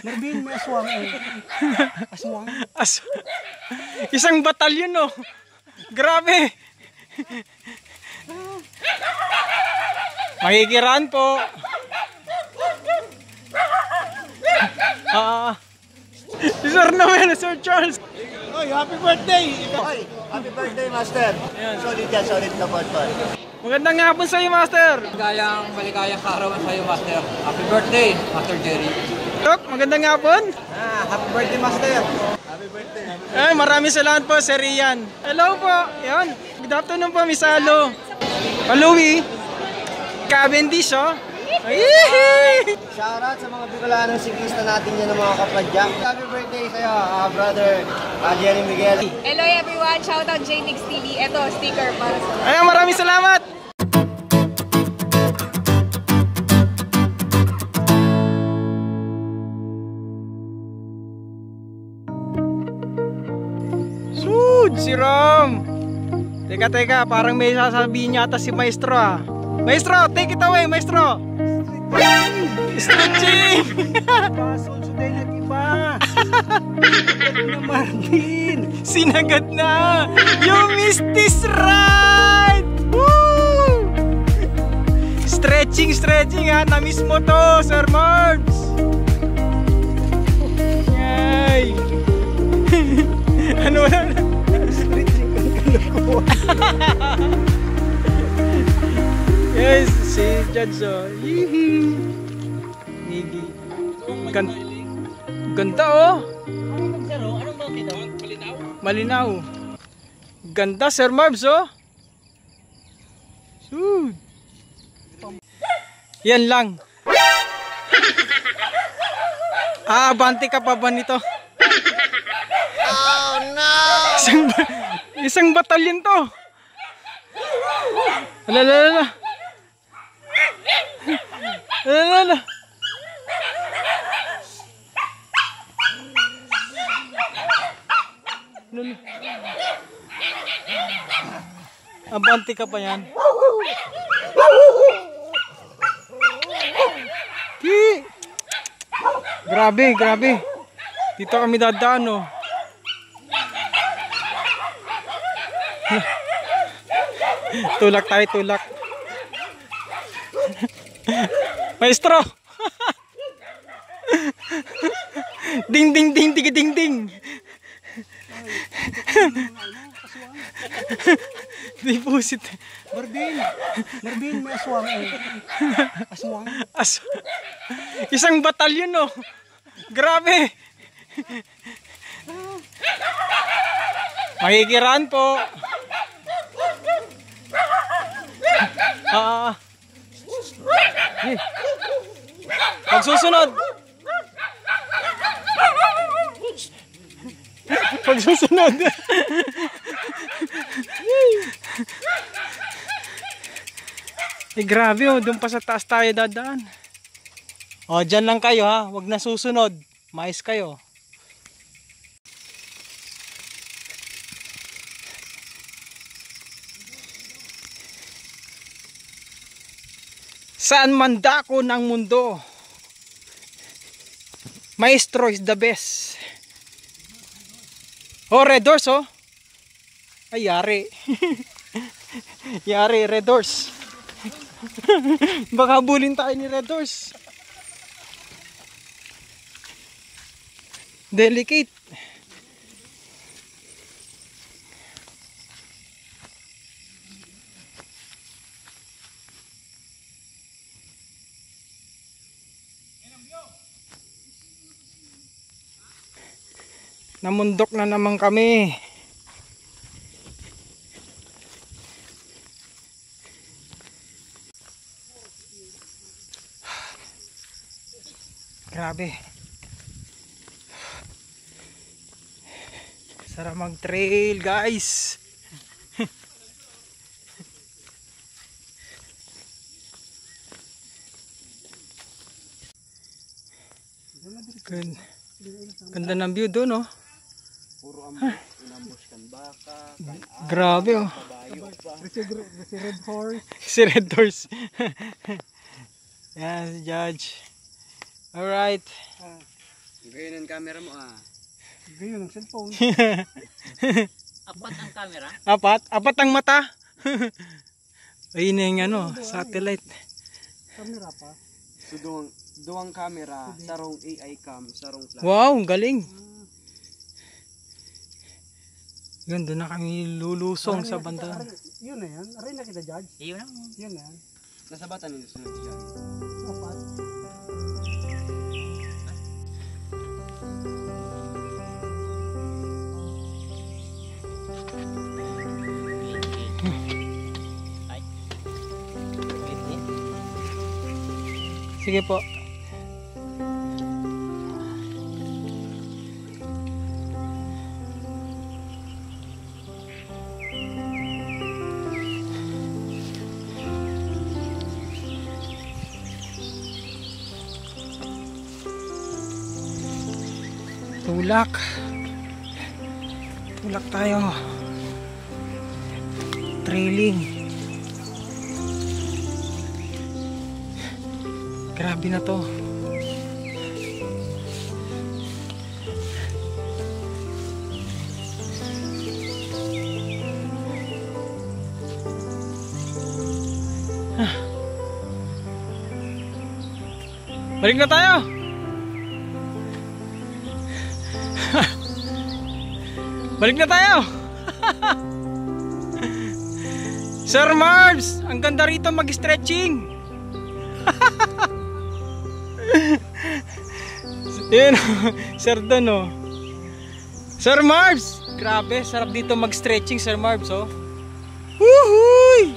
Marvin, may aswang eh. Aswang. Isang batalyon oh. Grabe. Makikiraan po. Sir naman, Sir Charles. Oy, happy birthday! Oy, happy birthday, Master. Solid yan, solid na birthday. Magandang hapon sa iyo, Master. Maligayang kaarawan sa iyo, Master. Happy birthday, Master Jerry. Dok, magandang hapon. Happy birthday, Master. Happy birthday. Ay, maraming salamat po, Sir Rian. Hello po. Yan. Good afternoon po, Miss Alo. Louie. Cavendish, oh. Ay! Shoutout sa mga Bicolanong siklista natin yan ng mga kapadyak. Happy birthday sa'yo, brother Jerry Miguel. Hello everyone, shoutout JNix TV. Ito, sticker para sa Ay, maraming salamat. Sud, si Rom. Teka, parang may sasabihin yata si Maestro ah. Maestro, take it away, Maestro. Stretching! Pasol, suday na iba. Sinagad na, Marvin. Sinagad na! You missed this ride! Woo! Stretching ha. Na-miss mo to, Sir Marbs. Yay! Ano na? Stretching ang kalakuha. Yes, si Judge oh. Yee-hee. Nigi. Ganda oh. Anong bang kita? Malinaw? Malinaw. Ganda, Sir Marbs oh. Sud. Yan lang. Abante ka pa ba nito? Oh no! Isang batalyon to. Alala. Abante ka pa yan. Grabe. Dito kami dadaan oh. Tulak. Maestro. Ding. Deposit. Marvin, may aswang eh. Aswang. Isang batalyon oh. Grabe. Makikiraan po. Pagsusunod. Grabe oh, doon pa sa taas tayo dadaan. Oh, dyan lang kayo ha, wag na susunod. Mais kayo. Saan man dako ng mundo, Maestro is the best. Oh, Red Doors oh. Ay, yari. Yari, Red Doors. Baka bulin tayo ni Red Doors. Delicate. Namundok na naman kami. Grabe. Sarap mag-trail, guys. Ganda ng view doon, oh. Puro inambos kan baka. Grabe, oh. Si Red Horse. Si Red Horse. Yan, si Judge. Alright. Ganyan ang camera mo ah. Ganyan ang cellphone. Apat ang camera. Apat ang mata. Ayun na yung ano, satellite. Camera pa. So duwang camera, sarong AI cam, sarong flash. Wow, galing. Yun, doon na kami lulusong sa banda. Yun na yan. Aray na kita, Judge. Iyon na. Yun na yan. Nasa bata nila sunod siya. Apat. Sige po. Tulak. Tulak tayo. Trailing. Grabe na to. Balik na tayo. Balik na tayo. Sir Marbs, ang ganda rito mag-stretching. Yun, Sir Don, oh. Sir Marbs, grabe, sarap dito mag-stretching, Sir Marbs, oh. Woohooy!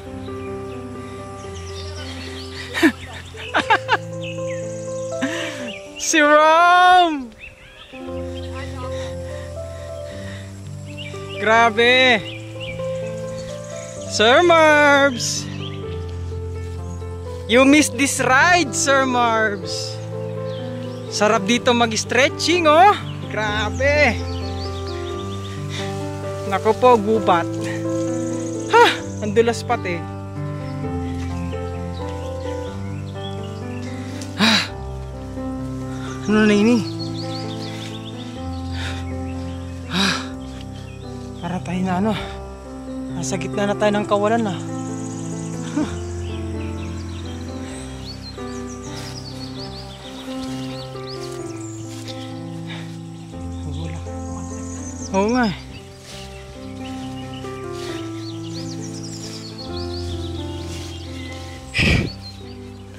Si Rom! Grabe! Sir Marbs! You missed this ride, Sir Marbs! Sarap dito mag-stretching, oh! Grabe! Naku po, gubat! Ha! Ang dulas pati! Ha! Ano na ini? Ha! Para tayo na ano? Nasa gitna na tayo ng kawalan na. Oo nga.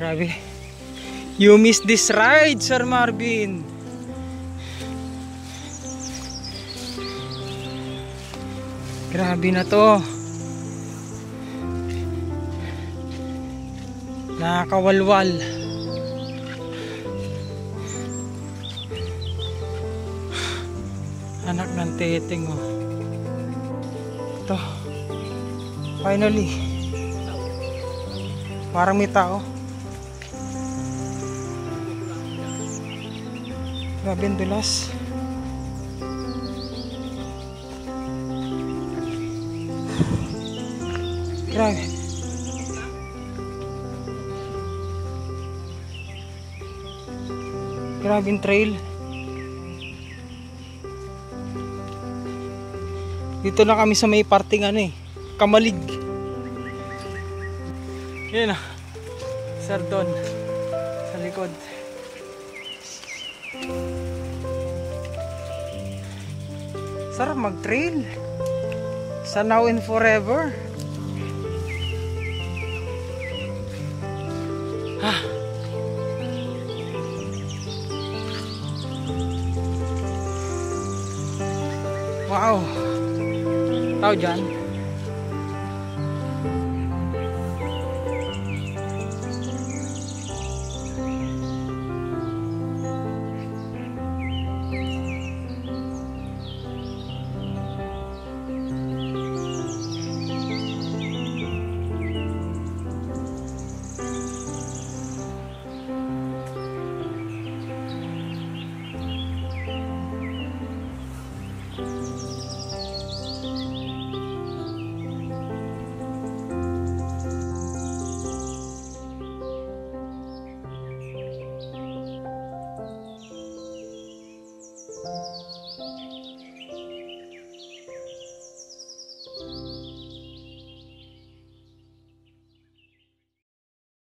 Grabe. You missed this ride, Sir Marvin. Grabe na to. Nakakawalwal. Anak ng teteng, oh. Ito. Finally. Parang may tao. Grabe ang dulas. Grabe. Grabe ang trail. Dito na kami sa may parting ano eh, Kamalig. Yan ah, Sir Don sa likod. Sarap mag-trail sa now and forever. Ah. Wow. Tao dyan.